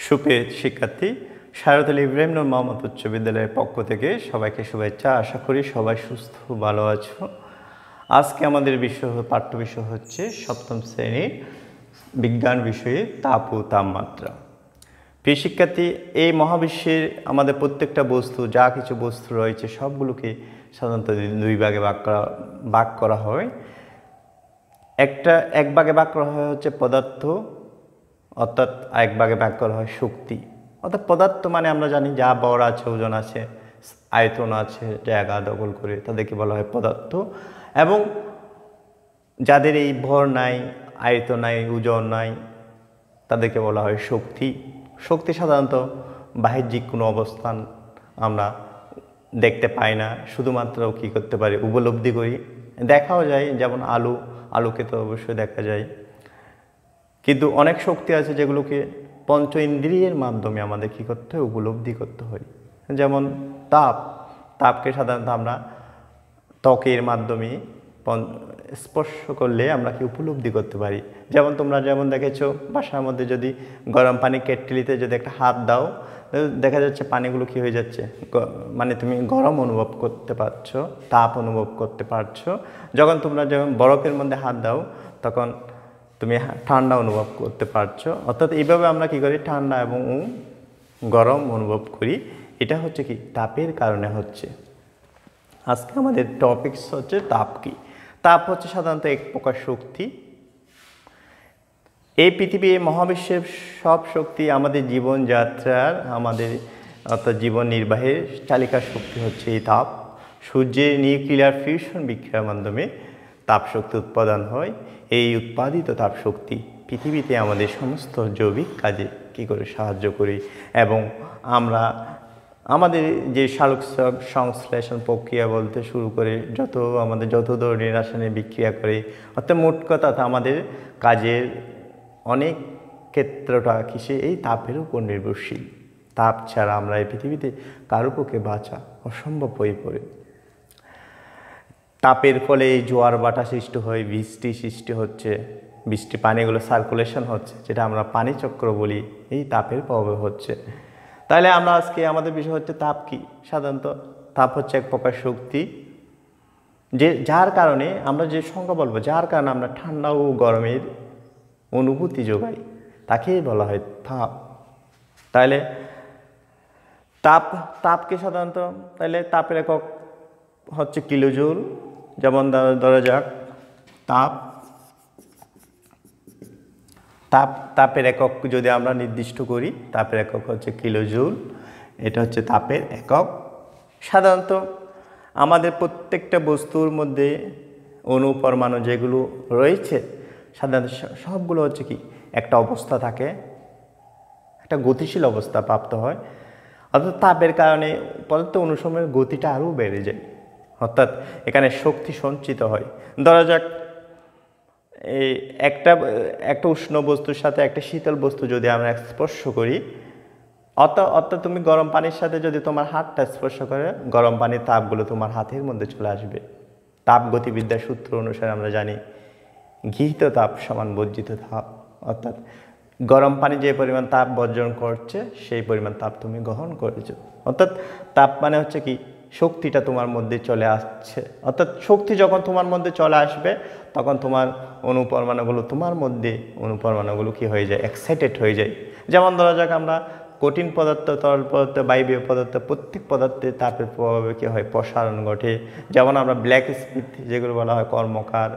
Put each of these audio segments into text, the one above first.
সুপ্রিয় শিক্ষার্থী, শারদুল ইব্রাহিম নূর মোহাম্মদ উচ্চ বিদ্যালয়ের পক্ষ থেকে সবাইকে শুভেচ্ছা। আশা করি সবাই সুস্থ ভালো আছো। আজকে আমাদের পাঠ্য বিষয় হচ্ছে সপ্তম শ্রেণীর বিজ্ঞান বিষয়ে তাপ ও তাপমাত্রা। প্রিয় শিক্ষার্থী, এই মহাবিশ্বের আমাদের প্রত্যেকটা বস্তু, যা কিছু বস্তু রয়েছে সবগুলোকে সাধারণত দুই ভাগে ভাগ করা হয়। এক ভাগে ভাগ করা হয় হচ্ছে পদার্থ, অর্থাৎ এক ভাগে ভাগ করা হয় শক্তি। অর্থাৎ পদার্থ মানে আমরা জানি যা ভর আছে, ওজন আছে, আয়তন আছে, জায়গা দখল করে তাদেরকে বলা হয় পদার্থ। এবং যাদের এই ভর নাই, আয়তন নাই, ওজন নাই, তাদেরকে বলা হয় শক্তি। শক্তি সাধারণত বাহ্যিক কোনো অবস্থান আমরা দেখতে পাই না, শুধুমাত্র কী করতে পারি, উপলব্ধি করি, দেখাও যায়। যেমন আলোকে তো অবশ্যই দেখা যায়, কিন্তু অনেক শক্তি আছে যেগুলোকে পঞ্চ ইন্দ্রিয়ের মাধ্যমে আমাদের কী করতে হয়, উপলব্ধি করতে হয়। যেমন তাপকে সাধারণত আমরা ত্বকের মাধ্যমে স্পর্শ করলে আমরা কি উপলব্ধি করতে পারি। যেমন তোমরা দেখেছো বাসার মধ্যে যদি গরম পানি কেটলিতে যদি একটা হাত দাও, দেখা যাচ্ছে পানিগুলো কি হয়ে যাচ্ছে, মানে তুমি গরম অনুভব করতে পারছো, তাপ অনুভব করতে পারছো। যখন তোমরা বরফের মধ্যে হাত দাও তখন তুমি ঠান্ডা অনুভব করতে পারছো। অর্থাৎ এইভাবে আমরা কি করি, ঠান্ডা এবং গরম অনুভব করি। এটা হচ্ছে কি, তাপের কারণে হচ্ছে। আজকে আমাদের টপিকস হচ্ছে তাপ কি। তাপ হচ্ছে সাধারণত এক প্রকার শক্তি। এই পৃথিবী, মহাবিশ্বের সব শক্তি আমাদের জীবনযাত্রার, অর্থাৎ জীবন নির্বাহের চালিকা শক্তি হচ্ছে এই তাপ। সূর্যের নিউক্লিয়ার ফিউশন বিক্রিয়ার মাধ্যমে তাপ শক্তি উৎপাদন হয়। এই উৎপাদিত তাপ শক্তি পৃথিবীতে আমাদের সমস্ত জৈবিক কাজে কী করে সাহায্য করি, এবং আমরা আমাদের যে সালোক সংশ্লেষণ প্রক্রিয়া বলতে শুরু করে যত ধরনের রাসায়নিক বিক্রিয়া করে, অর্থাৎ মোট কথা আমাদের কাজের অনেক ক্ষেত্রটা কিসে, এই তাপের উপর নির্ভরশীল। তাপ ছাড়া আমরা এই পৃথিবীতে কারো পক্ষে বাঁচা অসম্ভব হয়ে পড়ে। তাপের ফলে জোয়ার ভাটা সৃষ্টি হয়, বৃষ্টি সৃষ্টি হচ্ছে, বৃষ্টি পানিগুলো সার্কুলেশন হচ্ছে, যেটা আমরা পানিচক্র বলি, এই তাপের প্রভাবে হচ্ছে। তাহলে আমরা আজকে আমাদের বিষয় হচ্ছে তাপ কি। সাধারণত তাপ হচ্ছে এক প্রকার শক্তি, যার কারণে আমরা যে সংজ্ঞা বলবো, যার কারণে আমরা ঠান্ডা ও গরমের অনুভূতি যোগাই, তাকেই বলা হয় তাপ। তাহলে তাপকে সাধারণত তাপের একক হচ্ছে কিলোজুল। যেমন ধরা যাক তাপের একক যদি আমরা নির্দিষ্ট করি, তাপের একক হচ্ছে কিলোজুল। এটা হচ্ছে তাপের একক। সাধারণত আমাদের প্রত্যেকটা বস্তুর মধ্যে অণু পরমাণু যেগুলো রয়েছে, সাধারণত সবগুলো হচ্ছে কি, একটা অবস্থা থাকে, একটা গতিশীল অবস্থা প্রাপ্ত হয়। অর্থাৎ তাপের কারণে পদার্থ অনুসময়ের গতিটা আরও বেড়ে যায়, অর্থাৎ এখানে শক্তি সঞ্চিত হয়। ধরা যাক এই একটা উষ্ণ বস্তুর সাথে একটা শীতল বস্তু যদি আমরা স্পর্শ করি, অর্থাৎ তুমি গরম পানির সাথে যদি তোমার হাতটা স্পর্শ করে, গরম পানির তাপগুলো তোমার হাতের মধ্যে চলে আসবে। তাপ গতিবিদ্যার সূত্র অনুসারে আমরা জানি গৃহীত তাপ সমান বর্জিত তাপ। অর্থাৎ গরম পানি যে পরিমাণ তাপ বর্জন করছে, সেই পরিমাণ তাপ তুমি গ্রহণ করেছো। অর্থাৎ তাপ মানে হচ্ছে কি, শক্তিটা তোমার মধ্যে চলে আসছে। অর্থাৎ শক্তি যখন তোমার মধ্যে চলে আসবে, তখন তোমার অনুপরমাণুগুলো কি হয়ে যায়, এক্সাইটেড হয়ে যায়। যেমন ধরা যাক আমরা কঠিন পদার্থ, তরল পদার্থ, বায়বীয় পদার্থ, প্রত্যেক পদার্থে তাপের প্রভাবে কী হয়, প্রসারণ ঘটে। যেমন আমরা ব্ল্যাক স্মিথ যেগুলো বলা হয় কর্মকার,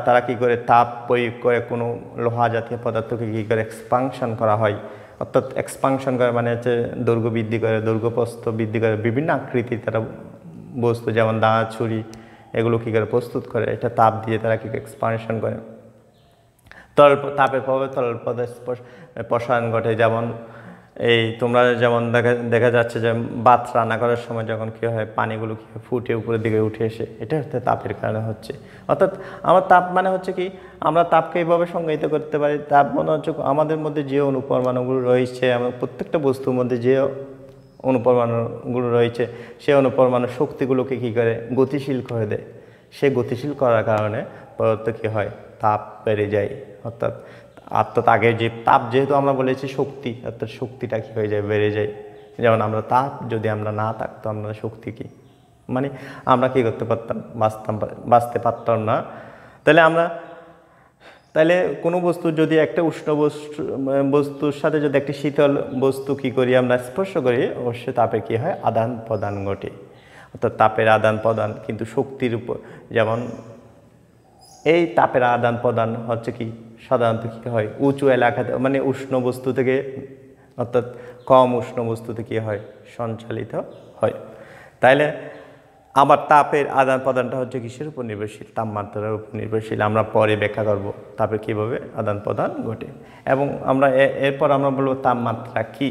তারা কী করে তাপ প্রয়োগ করে কোনো লোহা জাতীয় পদার্থকে কী করে এক্সপানশন করা হয়। অর্থাৎ এক্সপানশন করে মানে হচ্ছে দৈর্ঘ্য বৃদ্ধি করে, দৈর্ঘ্যপ্রস্থ বৃদ্ধি করে, বিভিন্ন আকৃতির তারা বস্তু, যেমন দা, ছুরি, এগুলো কী করে প্রস্তুত করে, এটা তাপ দিয়ে তারা কী এক্সপানশন করে। তাপের প্রভাবে তরল পদার্থ প্রসারণ ঘটে। যেমন তোমরা যেমন দেখা যাচ্ছে যে ভাত রান্না করার সময় যখন কী হয়, পানিগুলো কী ফুটে উপরের দিকে উঠে এসে, এটা হচ্ছে তাপের কারণে হচ্ছে। অর্থাৎ আমার তাপ মানে হচ্ছে কি, আমরা তাপকে এইভাবে সংজ্ঞায়িত করতে পারি। তাপ মানে হচ্ছে আমাদের মধ্যে যে অনুপরমাণুগুলো রয়েছে, আমার প্রত্যেকটা বস্তুর মধ্যে যে অনুপরমাণুগুলো রয়েছে, সেই অনুপরমাণু শক্তিগুলোকে কী করে, গতিশীল করে দেয়। সে গতিশীল করার কারণে পদার্থ কী হয়, তাপ বেড়ে যায়। অর্থাৎ অর্থাৎ আগে যে তাপ, যেহেতু আমরা বলেছি শক্তি, অর্থাৎ শক্তিটা কী হয়ে যায়, বেড়ে যায়। যেমন আমরা তাপ যদি আমরা না থাকতো, আমরা শক্তি কি মানে আমরা কী করতে পারতাম, বাঁচতে পারতাম না। তাহলে কোনো বস্তু যদি একটা উষ্ণ বস্তুর সাথে যদি একটি শীতল বস্তু কী করি, আমরা স্পর্শ করি, অবশ্যই তাপের কী হয়, আদান প্রদান ঘটে। অর্থাৎ তাপের আদান প্রদান কিন্তু শক্তির উপর, যেমন এই তাপের আদান প্রদান হচ্ছে কি সাধারণত কী হয়, উঁচু এলাকাতে মানে উষ্ণ বস্তু থেকে, অর্থাৎ কম উষ্ণ বস্তু থেকে হয় সঞ্চালিত হয়। তাইলে আবার তাপের আদান প্রদানটা হচ্ছে কিসের উপর নির্ভরশীল, তাপমাত্রার উপর নির্ভরশীল। আমরা পরে ব্যাখ্যা করব তাপের কীভাবে আদান প্রদান ঘটে। এবং আমরা এরপর আমরা বলবো তাপমাত্রা কি।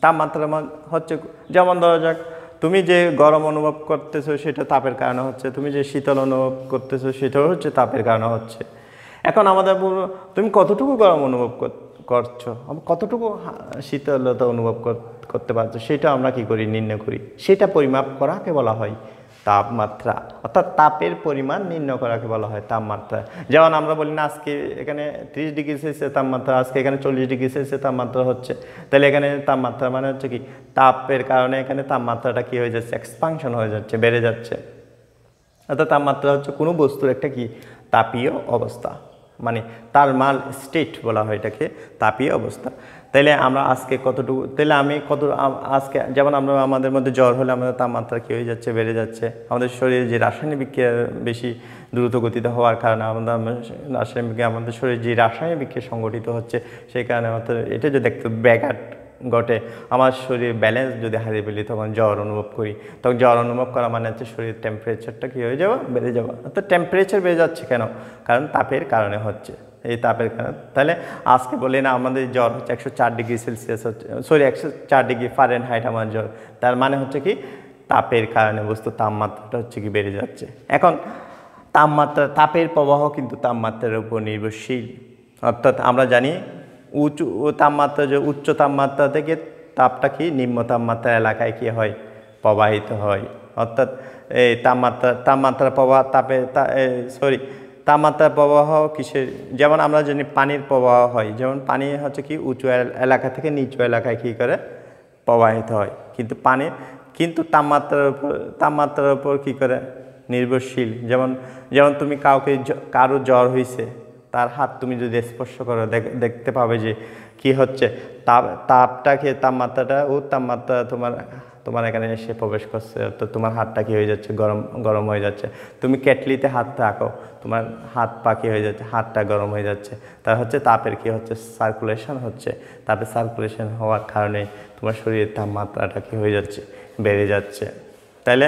তাপমাত্রা হচ্ছে, যেমন ধরা যাক তুমি যে গরম অনুভব করতেছো সেটা তাপের কারণে হচ্ছে, তুমি যে শীতল অনুভব করতেছো সেটাও হচ্ছে তাপের কারণে হচ্ছে। এখন আমাদের বলবো তুমি কতটুকু গরম অনুভব করছো, কতটুকু শীতলতা অনুভব করতে পারছো, সেটা আমরা কি করি, নির্ণয় করি। সেটা পরিমাপ করাকে বলা হয় তাপমাত্রা। অর্থাৎ তাপের পরিমাণ নির্ণয় করাকে বলা হয় তাপমাত্রা। যেমন আমরা বলি না আজকে এখানে 30 ডিগ্রি সেলসিয়াস তাপমাত্রা, আজকে এখানে 40 ডিগ্রি সেলসিয়াস তাপমাত্রা হচ্ছে। তাহলে এখানে তাপমাত্রা মানে হচ্ছে কি, তাপের কারণে এখানে তাপমাত্রাটা কি হয়ে যাচ্ছে, এক্সপানশন হয়ে যাচ্ছে, বেড়ে যাচ্ছে। অর্থাৎ তাপমাত্রা হচ্ছে কোনো বস্তুর একটা কি তাপীয় অবস্থা, মানে তার মাল স্টেট বলা হয় এটাকে, তাপীয় অবস্থা। তাইলে আমরা আজকে কতটুকু, তাহলে আমি আজকে যেমন আমরা আমাদের মধ্যে জ্বর হলে আমাদের তাপমাত্রা কী হয়ে যাচ্ছে, বেড়ে যাচ্ছে। আমাদের শরীরে যে রাসায়নিক বিক্রিয়া বেশি দ্রুত গতিতে হওয়ার কারণে রাসায়নিক বিক্রিয়া, আমাদের শরীরে যে রাসায়নিক বিক্রিয়া সংগঠিত হচ্ছে, সেই কারণে আমাদের এটা যদি একটু ব্যাঘাত ঘটে, আমার শরীর ব্যালেন্স যদি হারিয়ে ফেলি, তখন জ্বর অনুভব করি। তখন জ্বর অনুভব করা মানে হচ্ছে শরীরের টেম্পারেচারটা কী হয়ে যাওয়া, বেড়ে যাওয়া। অর্থাৎ টেম্পারেচার বেড়ে যাচ্ছে কেন, কারণ তাপের কারণে হচ্ছে, এই তাপের কারণে। তাহলে আজকে বলি না আমাদের জ্বর হচ্ছে 104 ডিগ্রি সেলসিয়াস হচ্ছে, 104 ডিগ্রি ফারেনহাইট আমার জ্বর, তার মানে হচ্ছে কি তাপের কারণে বস্তু তাপমাত্রাটা হচ্ছে কি বেড়ে যাচ্ছে। এখন তাপের প্রবাহ কিন্তু তাপমাত্রার উপর নির্ভরশীল। অর্থাৎ আমরা জানি উচ্চ তাপমাত্রা থেকে তাপটা কি নিম্ন তাপমাত্রা এলাকায় কি হয়, প্রবাহিত হয়। অর্থাৎ এই তাপমাত্রা প্রবাহ তাপমাত্রার প্রবাহ কিসের, যেমন আমরা জানি পানির প্রবাহ হয়, যেমন পানি হচ্ছে কি উঁচু এলাকা থেকে নিচু এলাকায় কী করে প্রবাহিত হয়, কিন্তু তাপমাত্রার উপর কী করে নির্ভরশীল। যেমন তুমি কারো জ্বর হয়েছে, তার হাত তুমি যদি স্পর্শ করো, দেখতে পাবে যে কি হচ্ছে, তাপমাত্রা তোমার এখানে এসে প্রবেশ করছে। তো তোমার হাতটা কি হয়ে যাচ্ছে, গরম হয়ে যাচ্ছে। তুমি কেটলিতে হাত রাখো, তোমার হাত পা কি হয়ে যাচ্ছে, হাতটা গরম হয়ে যাচ্ছে। তার হচ্ছে তাপের কি হচ্ছে, সার্কুলেশন হচ্ছে। তাপের সার্কুলেশন হওয়ার কারণে তোমার শরীরের তাপমাত্রাটা কি হয়ে যাচ্ছে, বেড়ে যাচ্ছে। তাহলে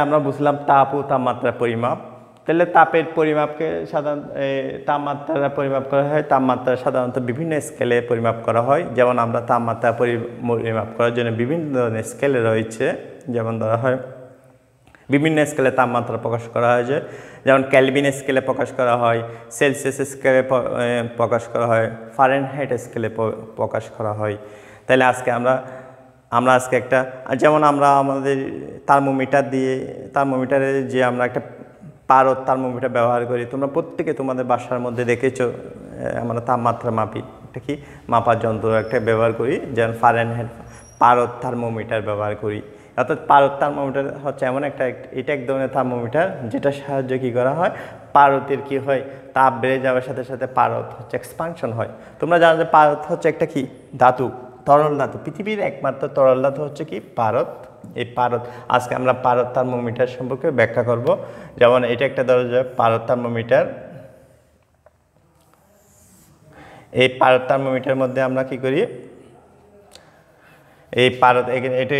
আমরা বুঝলাম তাপ ও তাপমাত্রার পরিমাপ। তাহলে তাপের পরিমাপকে তাপমাত্রা পরিমাপ করা হয়। তাপমাত্রা সাধারণত বিভিন্ন স্কেলে পরিমাপ করা হয়। যেমন আমরা তাপমাত্রা পরিমাপ করার জন্য বিভিন্ন ধরনের স্কেলে রয়েছে। যেমন ধরা হয় বিভিন্ন স্কেলে তাপমাত্রা প্রকাশ করা হয়, যেমন কেলভিন স্কেলে প্রকাশ করা হয়, সেলসিয়াস স্কেলে প্রকাশ করা হয়, ফারেনহাইট স্কেলে প্রকাশ করা হয়। তাহলে আজকে আমরা একটা, যেমন আমরা আমাদের থার্মোমিটারে যে আমরা একটা পারদ থার্মোমিটার ব্যবহার করি, তোমরা প্রত্যেকে তোমাদের বাসার মধ্যে দেখেছো, আমরা তাপমাত্রা মাপি, এটা কি মাপার যন্ত্র একটা ব্যবহার করি, যেমন ফারেনহাইট পারদ থার্মোমিটার ব্যবহার করি। অর্থাৎ পারদ থার্মোমিটার হচ্ছে এমন এটা এক ধরনের থার্মোমিটার যেটা সাহায্যে কী করা হয়, পারদের কি হয়, তাপ বেড়ে যাওয়ার সাথে সাথে পারদ হচ্ছে এক্সপানশন হয়। তোমরা জানো যে পারদ হচ্ছে একটা কি ধাতু, তরল ধাতু। পৃথিবীর একমাত্র তরল ধাতু হচ্ছে কি পারদ। এই পারদ, আজকে আমরা পারদ থার্মোমিটার সম্পর্কে ব্যাখ্যা করব। যেমন এটা একটা ধরা যায় পারদ থার্মোমিটার। এই পারদ থার্মোমিটার মধ্যে আমরা কি করি, এই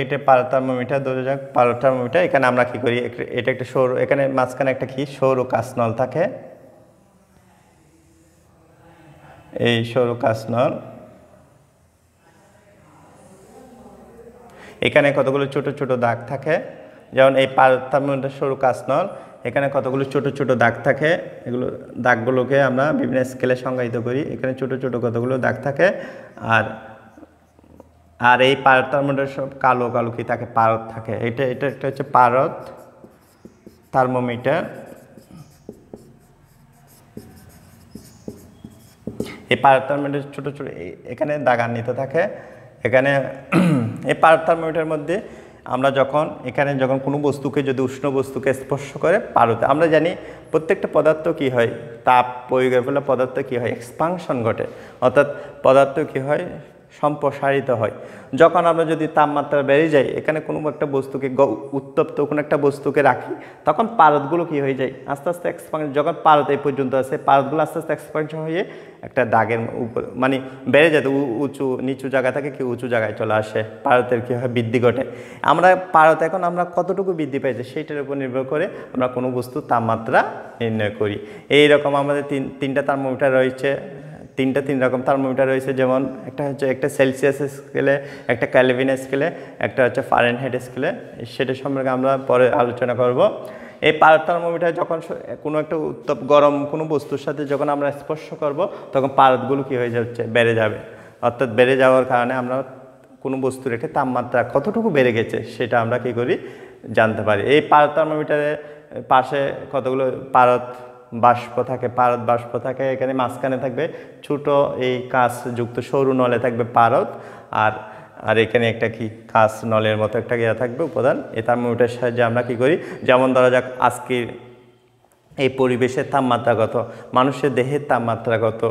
এটা পারদ থার্মোমিটার ধরে যাক, পারদ থার্মোমিটার। এখানে আমরা কি করি, এটা একটা সৌর, এখানে মাঝখানে একটা কি সৌর কাঁচনল থাকে। এই সৌর কাঁচনল, এখানে কতগুলো ছোট ছোট দাগ থাকে। যেমন এই পারদ থার্মোমিটার সৌর কাঁচনল, এখানে কতগুলো ছোট ছোট দাগ থাকে। এগুলো দাগগুলোকে আমরা বিভিন্ন স্কেলে সংজ্ঞায়িত করি। এখানে ছোট ছোট কতগুলো দাগ থাকে। আর এই পারদ থার্মোমিটার সব কালো কালো কি থাকে, পারদ থাকে। এটা একটা হচ্ছে পারদ থার্মোমিটার। এই পারদ থার্মোমিটার ছোটো ছোটো এখানে দাগান্বিত থাকে। এখানে এই পারদ থার্মোমিটারের মধ্যে আমরা যখন কোনো বস্তুকে যদি উষ্ণ বস্তুকে স্পর্শ করে পারদে, আমরা জানি প্রত্যেকটা পদার্থ কি হয়, তাপ প্রয়োগের ফলে পদার্থ কি হয়, এক্সপানশন ঘটে, অর্থাৎ পদার্থ কি হয়, সম্প্রসারিত হয়। যখন আমরা যদি তাপমাত্রা বেড়ে যায়, এখানে কোনো একটা বস্তুকে উত্তপ্ত কোনো একটা বস্তুকে রাখি, তখন পারদগুলো কি হয়ে যায়, আস্তে আস্তে এক্সপানশন, যখন পারদ এই পর্যন্ত আছে, পারদগুলো আস্তে আস্তে এক্সপানশন হয়ে একটা দাগের উপর মানে বেড়ে যায়, নিচু জায়গা থেকে কি উঁচু জায়গায় চলে আসে, পারদের কী হয়, বৃদ্ধি ঘটে। আমরা পারদ এখন আমরা কতটুকু বৃদ্ধি পাইছি সেইটার উপর নির্ভর করে আমরা কোনো বস্তুর তাপমাত্রা নির্ণয় করি। এইরকম আমাদের তিনটা থার্মোমিটার রয়েছে, তিন রকম থার্মোমিটার রয়েছে, যেমন একটা সেলসিয়াস স্কেলে, একটা ক্যালভিন স্কেলে, একটা হচ্ছে ফারেনহাইট স্কেলে। সেটা সম্পর্কে আমরা পরে আলোচনা করব। এই পারদ থার্মোমিটার যখন কোনো একটা উত্তপ গরম কোনো বস্তুর সাথে যখন আমরা স্পর্শ করব, তখন পারদগুলো কী হয়ে যাচ্ছে, বেড়ে যাবে। অর্থাৎ বেড়ে যাওয়ার কারণে আমরা কোনো বস্তুর একটা তাপমাত্রা কতটুকু বেড়ে গেছে সেটা আমরা কী করি, জানতে পারি। এই পারদ থার্মোমিটারের পাশে কতগুলো পারদ বাষ্প থাকে, এখানে মাঝখানে থাকবে ছোট এই কাঁচযুক্ত সরু নলে থাকবে পারদ, আর এখানে একটা কি কাঁচ নলের মতো একটা ইয়া থাকবে উপাদান। এই থার্মোমিটারের সাহায্যে আমরা কি করি, যেমন ধরা যাক আজকের এই পরিবেশের তাপমাত্রা কত, মানুষের দেহের তাপমাত্রা কত,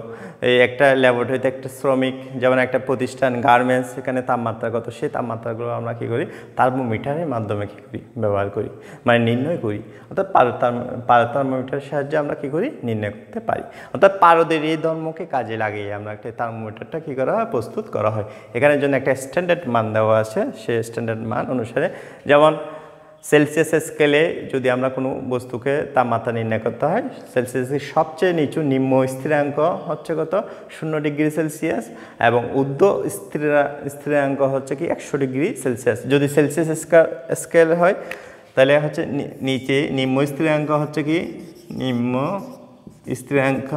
এই একটা ল্যাবরেটরিতে একটা শ্রমিক, যেমন একটা প্রতিষ্ঠান গার্মেন্টস, এখানে তাপমাত্রা কত, সেই তাপমাত্রাগুলো আমরা কী করি, থার্মোমিটারের মাধ্যমে কী করি, ব্যবহার করি, মানে নির্ণয় করি। অর্থাৎ পারদ থার্মোমিটারের সাহায্যে আমরা কী করি, নির্ণয় করতে পারি। অর্থাৎ পারদের এই ধর্মকে কাজে লাগিয়ে আমরা একটা থার্মোমিটারটা কী করা হয়, প্রস্তুত করা হয়। এখানের জন্য একটা স্ট্যান্ডার্ড মান দেওয়া আছে, সেই স্ট্যান্ডার্ড মান অনুসারে, যেমন সেলসিয়াস স্কেলে যদি আমরা কোনো বস্তুকে তাপমাত্রা নির্ণয় করতে হয়, সেলসিয়াসের সবচেয়ে নিম্ন স্থিরাঙ্ক হচ্ছে কত, 0 ডিগ্রি সেলসিয়াস, এবং ঊর্ধ্ব স্থিরাঙ্ক হচ্ছে কি 100 ডিগ্রি সেলসিয়াস। যদি সেলসিয়াস স্কেল হয় তাহলে হচ্ছে নিম্ন স্থিরাঙ্ক হচ্ছে কি, নিম্ন স্থিরাঙ্ক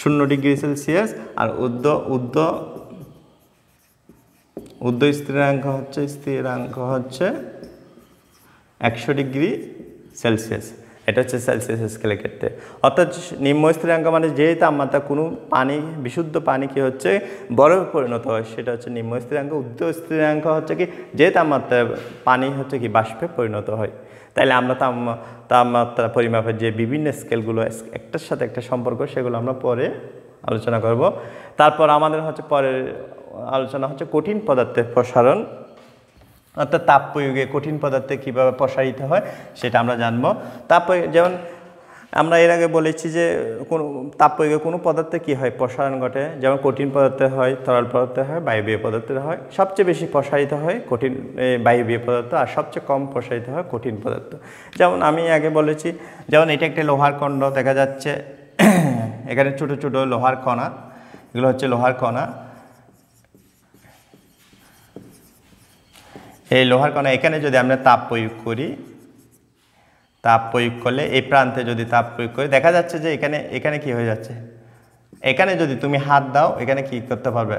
0 ডিগ্রি সেলসিয়াস, আর ঊর্ধ্ব স্থিরাঙ্ক হচ্ছে 100 ডিগ্রি সেলসিয়াস। এটা হচ্ছে সেলসিয়াস স্কেলের ক্ষেত্রে। অর্থাৎ নিম্ন স্থিরাঙ্ক মানে যে তাপমাত্রা কোনো পানি, বিশুদ্ধ পানি কি হচ্ছে, বরফে পরিণত হয়, সেটা হচ্ছে নিম্ন স্থিরাঙ্ক। ঊর্ধ্ব স্থিরাঙ্ক হচ্ছে কি, যে তাপমাত্রা পানি হচ্ছে কি বাষ্পে পরিণত হয়। তাইলে আমরা তাপমাত্রা পরিমাপের যে বিভিন্ন স্কেলগুলো একটার সাথে একটা সম্পর্ক, সেগুলো আমরা পরে আলোচনা করব। তারপর আমাদের হচ্ছে পরের আলোচনা হচ্ছে কঠিন পদার্থের প্রসারণ, অর্থাৎ তাপ প্রয়োগে কঠিন পদার্থে কীভাবে প্রসারিত হয় সেটা আমরা জানব। যেমন আমরা এর আগে বলেছি যে কোনো তাপ প্রয়োগে কোনো পদার্থে কী হয়, প্রসারণ ঘটে। যেমন কঠিন পদার্থে হয়, তরল পদার্থে হয়, বায়বীয় পদার্থে হয়। সবচেয়ে বেশি প্রসারিত হয় বায়বীয় পদার্থ, আর সবচেয়ে কম প্রসারিত হয় কঠিন পদার্থ। যেমন আমি আগে বলেছি, যেমন এটা একটা লোহার খণ্ড দেখা যাচ্ছে, এখানে ছোট ছোট লোহার কণা, এগুলো হচ্ছে লোহার কণা। এই লোহার কণা এখানে যদি আমরা তাপ প্রয়োগ করলে এই প্রান্তে যদি তাপ প্রয়োগ করি, দেখা যাচ্ছে যে এখানে কি হয়ে যাচ্ছে, এখানে যদি তুমি হাত দাও, এখানে কি করতে পারবে,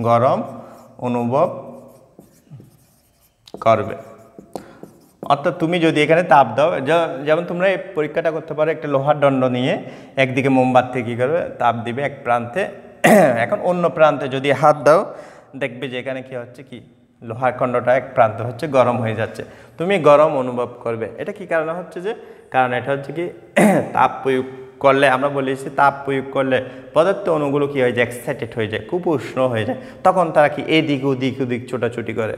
গরম অনুভব করবে। অর্থাৎ তুমি যদি এখানে তাপ দাও, যেমন তোমরা এই পরীক্ষাটা করতে পারো, একটা লোহার দণ্ড নিয়ে একদিকে মোমবাতি কী করবে, তাপ দিবে এক প্রান্তে, এখন অন্য প্রান্তে যদি হাত দাও, দেখবে যে এখানে কি হচ্ছে, কি লোহার খণ্ডটা এক প্রান্ত হচ্ছে গরম হয়ে যাচ্ছে, তুমি গরম অনুভব করবে। এটা কি কারণে হচ্ছে, যে কারণ এটা হচ্ছে কি তাপ প্রয়োগ করলে, আমরা বলেছি তাপ প্রয়োগ করলে পদার্থ অণুগুলো কি হয়ে যায়, এক্সাইটেড হয়ে যায়, খুব উষ্ণ হয়ে যায়, তখন তারা কি এদিক ওদিক ছোটাছুটি করে।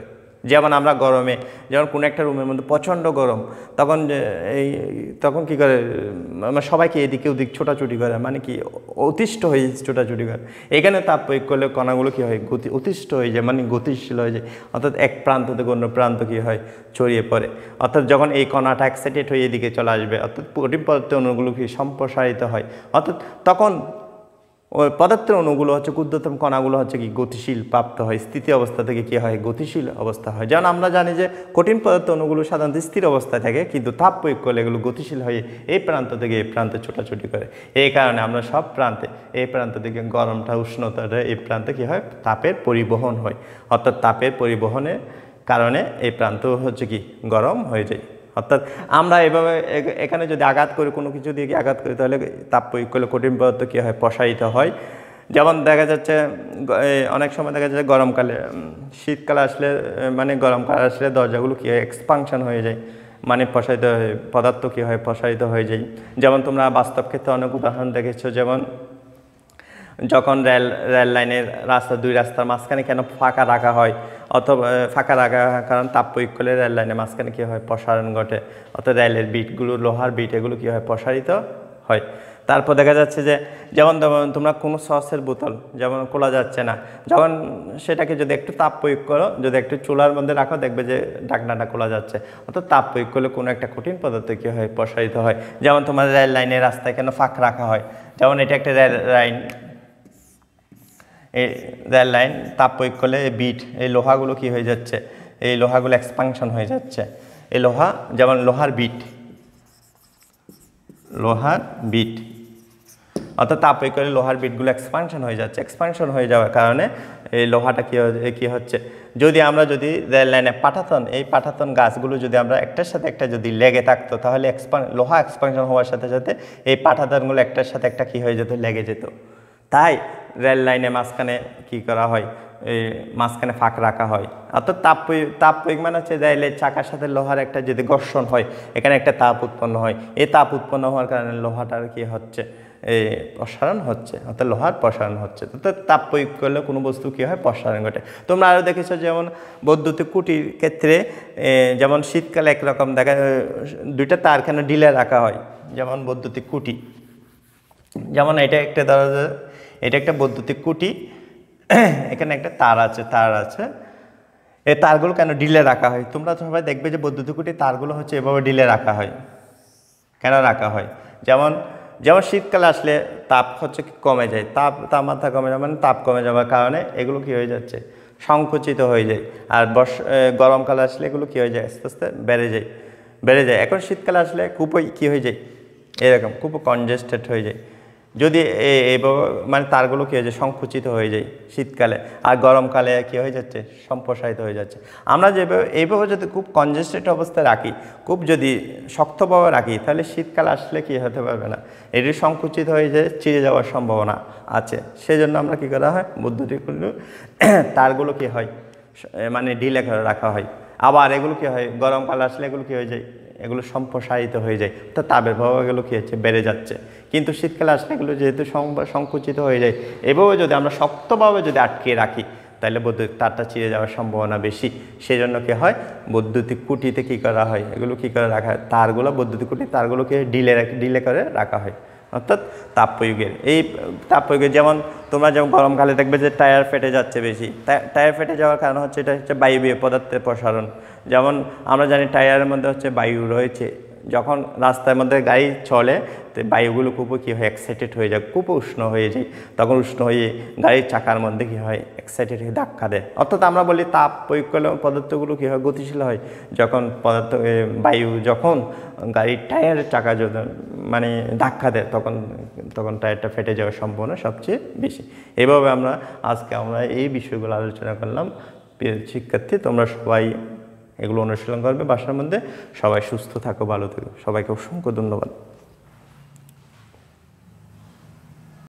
যেমন আমরা গরমে, যেমন কোনো একটা রুমের মধ্যে প্রচণ্ড গরম, তখন কি করে, সবাইকে এদিকে ওদিক ছোটাছুটি করে, মানে কি অতিষ্ঠ হয়ে ছোটাছুটি করে। এখানে তাপ প্রয়োগ করলে কণাগুলো কী হয়, অতিষ্ঠ হয়ে যায়, মানে গতিশীল হয়ে যায়, অর্থাৎ এক প্রান্ত থেকে অন্য প্রান্ত কী হয়, ছড়িয়ে পড়ে। অর্থাৎ যখন এই কণাটা এক্সাইটেড হয়ে এদিকে চলে আসবে, অর্থাৎ কঠিন পদার্থের অণুগুলো কি সম্প্রসারিত হয়, অর্থাৎ তখন ওই পদার্থের অণুগুলো হচ্ছে, ক্ষুদ্রতম কণাগুলো হচ্ছে কি গতিশীল প্রাপ্ত হয়, স্থিতি অবস্থা থেকে কী হয়, গতিশীল অবস্থা হয়। যেমন আমরা জানি যে কঠিন পদার্থ অণুগুলো সাধারণত স্থির অবস্থায় থাকে, কিন্তু তাপ প্রয়োগ করলে এগুলো গতিশীল হয়ে এই প্রান্ত থেকে এই প্রান্তে ছোটাছুটি করে। এই কারণে আমরা সব প্রান্তে, এই প্রান্ত থেকে গরমটা উষ্ণতাটা এই প্রান্তে কী হয়, তাপের পরিবহন হয়। অর্থাৎ তাপের পরিবহনের কারণে এই প্রান্ত হচ্ছে কি গরম হয়ে যায়। অর্থাৎ আমরা এভাবে এখানে যদি আঘাত করি, কোনো কিছু দিয়ে আঘাত করি, তাহলে তাপ প্রয়োগ করলে কঠিন পদার্থ কী হয়, প্রসারিত হয়। যেমন দেখা যাচ্ছে অনেক সময় দেখা যাচ্ছে গরমকালে, শীতকালে আসলে মানে গরমকালে আসলে দরজাগুলো কী হয়, এক্সপানশন হয়ে যায়, মানে প্রসারিত হয়ে পদার্থ কী হয়, প্রসারিত হয়ে যায়। যেমন তোমরা বাস্তব ক্ষেত্রে অনেক উদাহরণ দেখেছো, যেমন যখন রেল লাইনের দুই রাস্তার মাঝখানে কেন ফাঁকা রাখা হয়, অথবা ফাঁকা রাখা কারণ তাপ প্রয়োগ করলে রেল লাইনের মাঝখানে কী হয়, প্রসারণ ঘটে, অর্থাৎ রেলের বিটগুলো, লোহার বিট, এগুলো কী হয়, প্রসারিত হয়। তারপর দেখা যাচ্ছে যে যেমন তোমরা কোনো সসের বোতল যেমন খোলা যাচ্ছে না, যখন সেটাকে যদি একটু তাপ প্রয়োগ করো, যদি একটু চুলার মধ্যে রাখো, দেখবে যে ঢাকনাটা খোলা যাচ্ছে, অর্থাৎ তাপ প্রয়োগ করলে কোনো একটা কঠিন পদার্থ কী হয়, প্রসারিত হয়। যেমন তোমার রেল লাইনের রাস্তায় কেন ফাঁক রাখা হয়, যেমন এটা একটা রেল লাইন, এই রেল লাইন তাপ প্রয়োগ করলে এই বিট, এই লোহাগুলো কী হয়ে যাচ্ছে, এই লোহাগুলো এক্সপানশন হয়ে যাচ্ছে। এই লোহা, যেমন লোহার বিট অর্থাৎ তাপ প্রয়োগ করলে লোহার বিটগুলো এক্সপানশন হয়ে যাচ্ছে। এক্সপানশন হয়ে যাওয়ার কারণে এই লোহাটা কী হচ্ছে, যদি রেল লাইনে এই পাঠাতন গাছগুলো যদি আমরা একটার সাথে একটা যদি লেগে থাকতো, তাহলে লোহা এক্সপানশন হওয়ার সাথে সাথে এই পাঠাতনগুলো একটার সাথে একটা কী হয়ে যেত, লেগে যেত। তাই রেল লাইনে মাঝখানে কী করা হয়, এই মাঝখানে ফাঁক রাখা হয়। অর্থাৎ তাপ প্রয়োগ মানে হচ্ছে রেলের চাকার সাথে লোহার একটা যদি ঘর্ষণ হয়, এখানে একটা তাপ উৎপন্ন হয়। এই তাপ উৎপন্ন হওয়ার কারণে লোহাটার কী হচ্ছে, এই প্রসারণ হচ্ছে, অর্থাৎ লোহার প্রসারণ হচ্ছে। অর্থাৎ তাপ প্রয়োগ করলে কোনো বস্তু কী হয়, প্রসারণ ঘটে। তোমরা আরও দেখেছো যেমন বৈদ্যুতিক খুঁটির ক্ষেত্রে, যেমন শীতকালে একরকম দেখা, দুইটা তার কেন ঢিলে রাখা হয়, যেমন বৈদ্যুতিক খুঁটি, যেমন এটা একটা বৈদ্যুতিক খুঁটি, এখানে একটা তার আছে, এই তারগুলো কেন ঢিলে রাখা হয়, তোমরা সবাই দেখবে যে বৈদ্যুতিক খুঁটির তারগুলো হচ্ছে এভাবে ঢিলে রাখা হয়। কেন রাখা হয়, যেমন শীতকালে আসলে তাপ হচ্ছে কমে যায়, তাপমাত্রা কমে যায়, মানে তাপ কমে যাওয়ার কারণে এগুলো কী হয়ে যাচ্ছে, সংকুচিত হয়ে যায়। আর গরমকালে আসলে এগুলো কী হয়ে যায়, আস্তে আস্তে বেড়ে যায়। এখন শীতকালে আসলে খুবই কী হয়ে যায়, এরকম খুব কনজেস্টেড হয়ে যায়। যদি মানে তারগুলো কী হয়ে যায়, সংকুচিত হয়ে যায় শীতকালে, আর গরমকালে কী হয়ে যাচ্ছে, সম্প্রসারিত হয়ে যাচ্ছে। আমরা এইভাবে যদি খুব কনজেস্টেড অবস্থায় রাখি, খুব যদি শক্তভাবে রাখি, তাহলে শীতকাল আসলে কী হতে পারবে না, এটি সংকুচিত হয়ে যায়, ছিঁড়ে যাওয়ার সম্ভাবনা আছে। সেজন্য আমরা কী করা হয়, বৈদ্যুতিক তারগুলো কী হয়, মানে ঢিলে করে রাখা হয়। আবার এগুলো কী হয়, গরমকাল আসলে এগুলো কী হয়ে যায়, এগুলো সম্প্রসারিত হয়ে যায়, তো তাপের প্রভাব এগুলো কী হচ্ছে, বেড়ে যাচ্ছে। কিন্তু শীতকালে আসলে এগুলো যেহেতু সংকুচিত হয়ে যায়, এভাবে যদি আমরা শক্তভাবে যদি আটকে রাখি, তাহলে বৈদ্যুতিক তারটা ছিঁড়ে যাওয়ার সম্ভাবনা বেশি। সেই জন্য কী হয়, বৈদ্যুতিক খুঁটিতে কী করা হয়, এগুলো কী করে রাখা হয়, তারগুলো, বৈদ্যুতিক খুঁটি তারগুলোকে ঢিলে করে রাখা হয়। অর্থাৎ তাপ প্রয়োগের যেমন তোমরা গরমকালে দেখবে যে টায়ার ফেটে যাচ্ছে বেশি, টায়ার ফেটে যাওয়ার কারণ হচ্ছে এটা হচ্ছে বায়বীয় পদার্থের প্রসারণ। যেমন আমরা জানি টায়ারের মধ্যে হচ্ছে বায়ু রয়েছে, যখন রাস্তার মধ্যে গাড়ি চলে, তো বায়ুগুলো খুব কী হয়, এক্সাইটেড হয়ে যায়, খুব উষ্ণ হয়ে যায়। তখন উষ্ণ হয়ে গাড়ির চাকার মধ্যে কী হয়, এক্সাইটেড হয়ে ধাক্কা দেয়। অর্থাৎ আমরা বলি তাপ প্রয়োগ করলে পদার্থগুলো কী হয়, গতিশীল হয়। যখন বায়ু যখন গাড়ির টায়ারের চাকা মানে ধাক্কা দেয়, তখন টায়ারটা ফেটে যাওয়ার সম্ভাবনা সবচেয়ে বেশি। এইভাবে আজকে আমরা এই বিষয়গুলো আলোচনা করলাম। প্রিয় শিক্ষার্থী, তোমরা সবাই এগুলো অনুশীলন করবে বাসার মধ্যে। সবাই সুস্থ থাকো, ভালো থাকো। সবাইকে অসংখ্য ধন্যবাদ।